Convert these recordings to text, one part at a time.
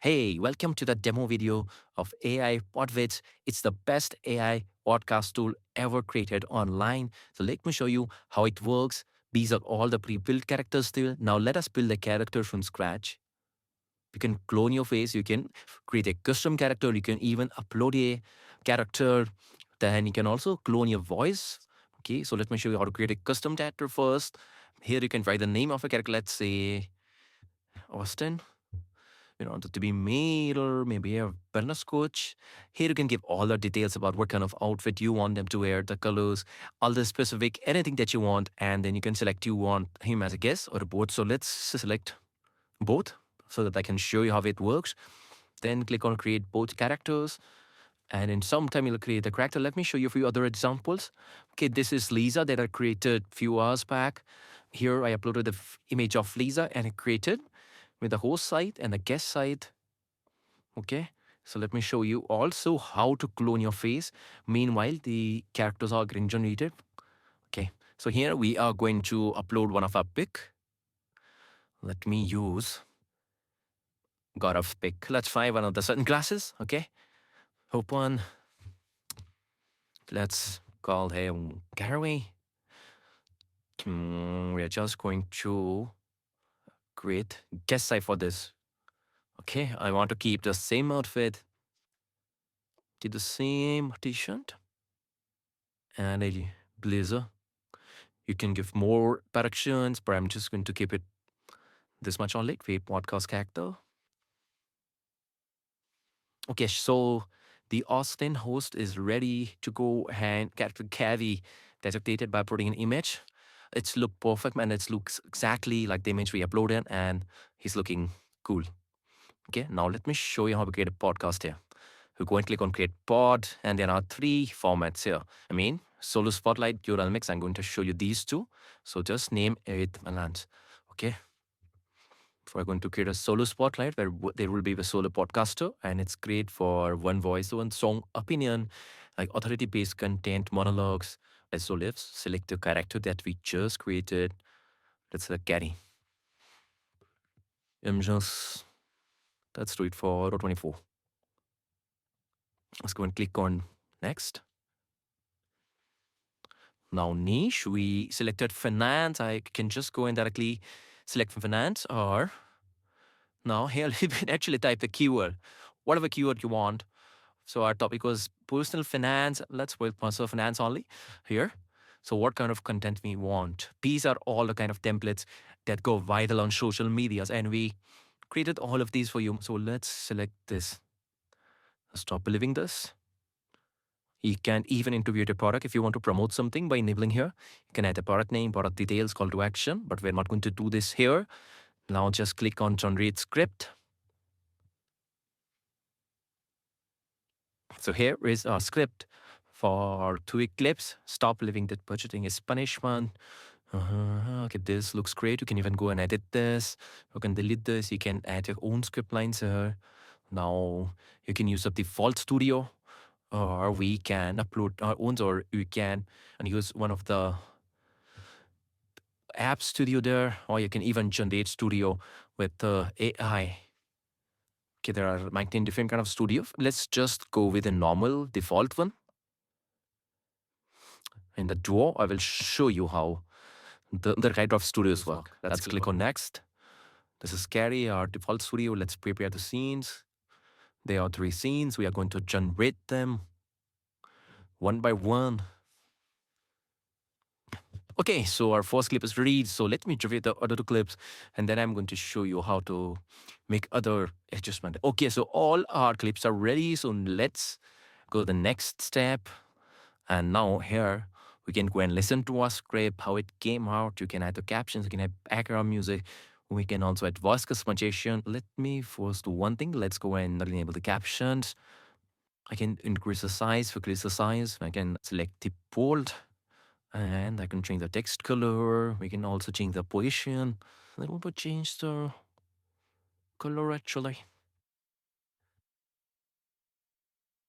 Hey, welcome to the demo video of AI PodVids. It's the best AI podcast tool ever created online. So let me show you how it works. These are all the pre-built characters still. Now let us build a character from scratch. You can clone your face. You can create a custom character. You can even upload a character. Then you can also clone your voice. Okay, so let me show you how to create a custom character first. Here you can write the name of a character. Let's say Austin. You want it to be male or maybe a wellness coach. Here you can give all the details about what kind of outfit you want them to wear, the colors, all the specific, anything that you want. And then you can select you want him as a guest or a both. So let's select both so that I can show you how it works. Then click on create both characters. And in some time you'll create a character. Let me show you a few other examples. Okay, this is Lisa that I created a few hours back. Here I uploaded the image of Lisa and I created with the host site and the guest site. Okay, so let me show you also how to clone your face. Meanwhile, the characters are getting generated. Okay, so here we are going to upload one of our pic. Let me use got a pic. Let's try one of the sunglasses. Okay, open. Let's call him Gary. We are just going to create guest site for this. Okay, I want to keep the same outfit, to the same t-shirt and a blazer. You can give more directions, but I'm just going to keep it this much only. Create podcast character. Okay, so the Austin host is ready to go and character carry that's updated by putting an image. It's look perfect, man. It looks exactly like the image we uploaded, and he's looking cool. Okay, now let me show you how to create a podcast here. You go and click on create pod, and there are three formats here. Solo spotlight, URL mix. I'm going to show you these two. So just name it Malance. Okay. So we're going to create a solo spotlight where there will be a solo podcaster, and it's great for one voice, one song, opinion, like authority-based content, monologues. So let's select the character that we just created. Let's select Gary. Let's do it for 24. Let's go and click on next. Now niche, we selected finance. I can just go and directly select from finance, or now here you can actually type a keyword, whatever keyword you want. So our topic was personal finance. Let's put personal finance only here. So what kind of content we want? These are all the kind of templates that go viral on social medias, and we created all of these for you. So let's select this. Stop believing this. You can even interview your product if you want to promote something by enabling here. You can add a product name, product details, call to action, but we're not going to do this here. Now just click on generate script. So here is our script for 2 clips. Stop believing that budgeting is punishment. Okay, this looks great. You can even go and edit this. You can delete this. You can add your own script lines here. Now you can use a default studio, or we can upload our own, or we can and use one of the app studio there, or you can even generate studio with AI. Okay, there are 19 different kind of studio. Let's just go with a normal default one. In the duo, I will show you how the kind of studios work. Let's click on next. This is scary, our default studio. Let's prepare the scenes. There are 3 scenes. We are going to generate them one by one. Okay, so our first clip is ready. So let me generate the other 2 clips, and then I'm going to show you how to make other adjustment. Okay, so all our clips are ready. So let's go to the next step. And now here we can go and listen to our script, how it came out. You can add the captions, you can add background music. We can also add voice customization. Let me first do one thing. Let's go and enable the captions. I can increase the size, decrease the size. I can select the bold, and I can change the text color. We can also change the position. Let me change the color actually.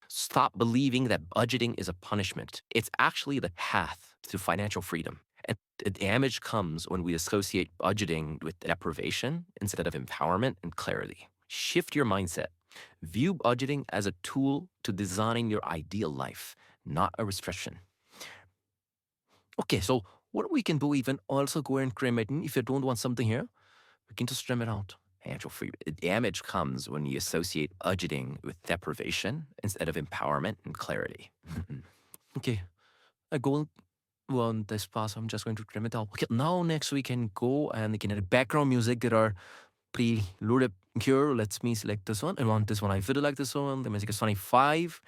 Stop believing that budgeting is a punishment. It's actually the path to financial freedom. And the damage comes when we associate budgeting with deprivation instead of empowerment and clarity. Shift your mindset. View budgeting as a tool to design your ideal life, not a restriction. Okay, so what we can do, even also go and trim it. If you don't want something here, we can just trim it out. Actual free damage comes when you associate budgeting with deprivation instead of empowerment and clarity. Okay, I go on this pass. I'm just going to trim it out. Okay, now next we can go and we can add background music that are pre-loaded here. Let me select this one. I want this one. I really like this one. The music is 25.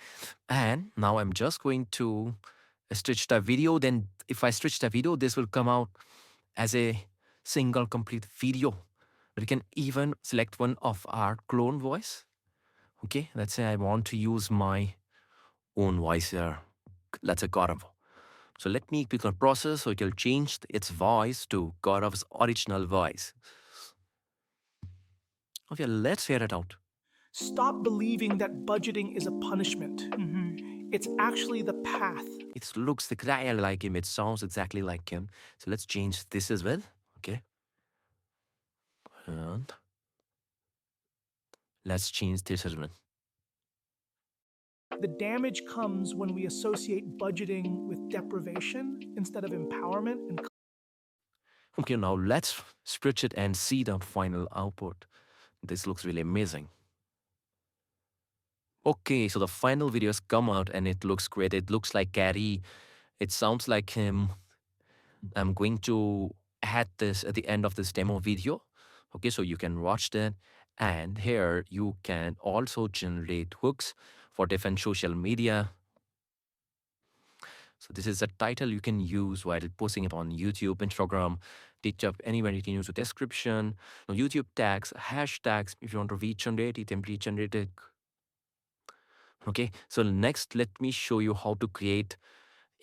And now I'm just going to stitch the video. Then if I stitch the video, this will come out as a single complete video. But you can even select one of our clone voice. Okay, let's say I want to use my own voice here. Let's say Gaurav. So let me click on process so it will change its voice to Gaurav's original voice. Okay, let's hear it out. Stop believing that budgeting is a punishment. It's actually the path. It looks exactly like him. It sounds exactly like him. So let's change this as well. Okay. And let's change this as well. The damage comes when we associate budgeting with deprivation instead of empowerment and Okay, now let's switch it and see the final output. This looks really amazing. Okay, so the final video has come out and it looks great. It looks like Gary. It sounds like him. I'm going to add this at the end of this demo video. Okay, so you can watch that. And here you can also generate hooks for different social media. So this is a title you can use while posting it on YouTube, Instagram, TikTok, anywhere you can use a description. Now, YouTube tags, hashtags, if you want to regenerate it, template generate it. Okay, so next, let me show you how to create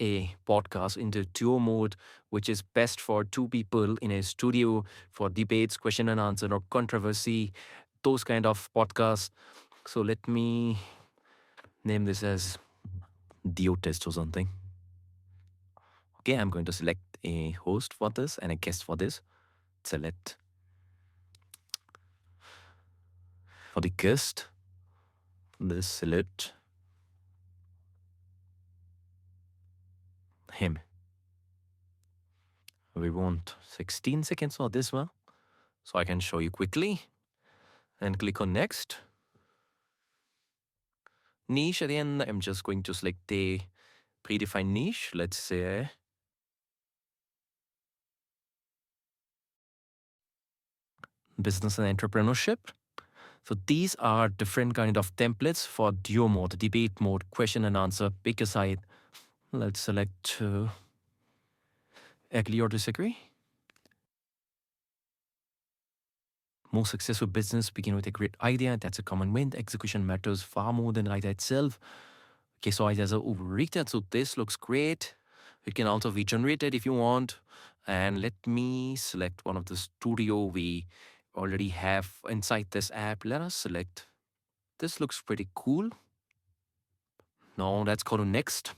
a podcast into duo mode, which is best for two people in a studio for debates, question and answer, or controversy, those kind of podcasts. So let me name this as Dio Test or something. Okay, I'm going to select a host for this and a guest for this. Select for the guest, this select him. We want 16 seconds for this one. So I can show you quickly and click on next. Niche at the end, I'm just going to select the predefined niche. Let's say business and entrepreneurship. So these are different kind of templates for duo mode, debate mode, question and answer, pick a side. Let's select agree or disagree. Most successful business begin with a great idea. That's a common win. Execution matters far more than the idea itself. Okay, so I just overread that. So this looks great. You can also regenerate it if you want. And let me select one of the studio we already have inside this app. Let us select. This looks pretty cool. Now let's go to next.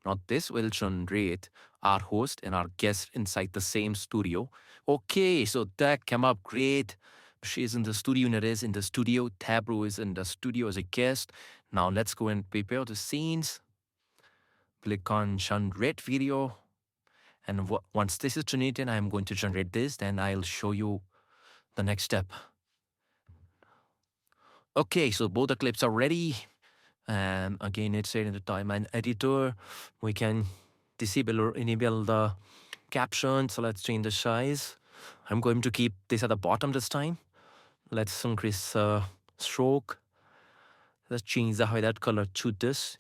Now this will generate our host and our guest inside the same studio. Okay, so that came up great. She's in the studio, Nare is in the studio, Tabro is in the studio as a guest. Now let's go and prepare the scenes. Click on generate video. And once this is generated, I'm going to generate this. Then I'll show you the next step. Okay, so both the clips are ready. And again, it's said in the timeline editor. We can disable or enable the caption. So let's change the size. I'm going to keep this at the bottom this time. Let's increase stroke. Let's change the highlight color to this.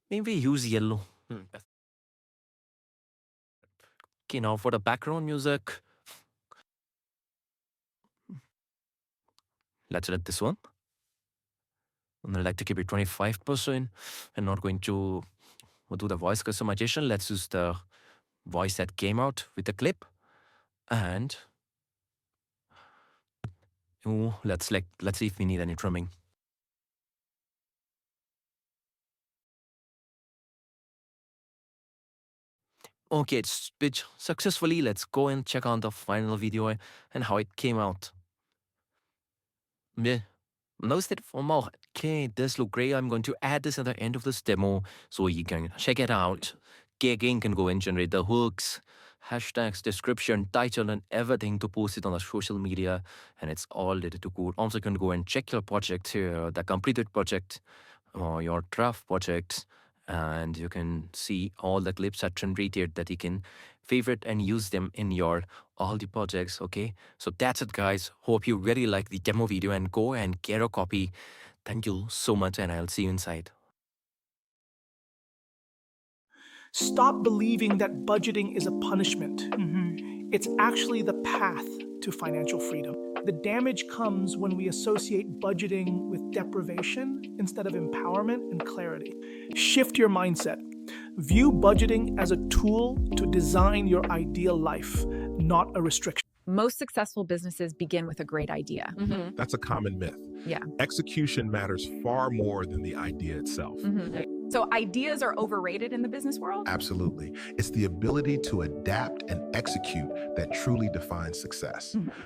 Maybe use yellow. Okay, now for the background music, let's select this one. And I'd like to keep it 25%. I'm not going to do the voice customization. Let's use the voice that came out with the clip. And let's see if we need any trimming. Okay, it's pitched successfully. Let's go and check out the final video and how it came out. Yeah. Notice that for more. Okay, this look great. I'm going to add this at the end of this demo so you can check it out. Okay, again, can go and generate the hooks, hashtags, description, title, and everything to post it on the social media. And it's all related to code. Also, can go and check your project here, the completed project or your draft projects. And you can see all the clips are generated that you can favorite and use them in your all the projects. Okay, so that's it, guys. Hope you really like the demo video and go and get a copy. Thank you so much, and I'll see you inside. Stop believing that budgeting is a punishment. It's actually the path to financial freedom. The damage comes when we associate budgeting with deprivation instead of empowerment and clarity. Shift your mindset. View budgeting as a tool to design your ideal life, not a restriction. Most successful businesses begin with a great idea. That's a common myth. Yeah. Execution matters far more than the idea itself. So ideas are overrated in the business world? Absolutely. It's the ability to adapt and execute that truly defines success.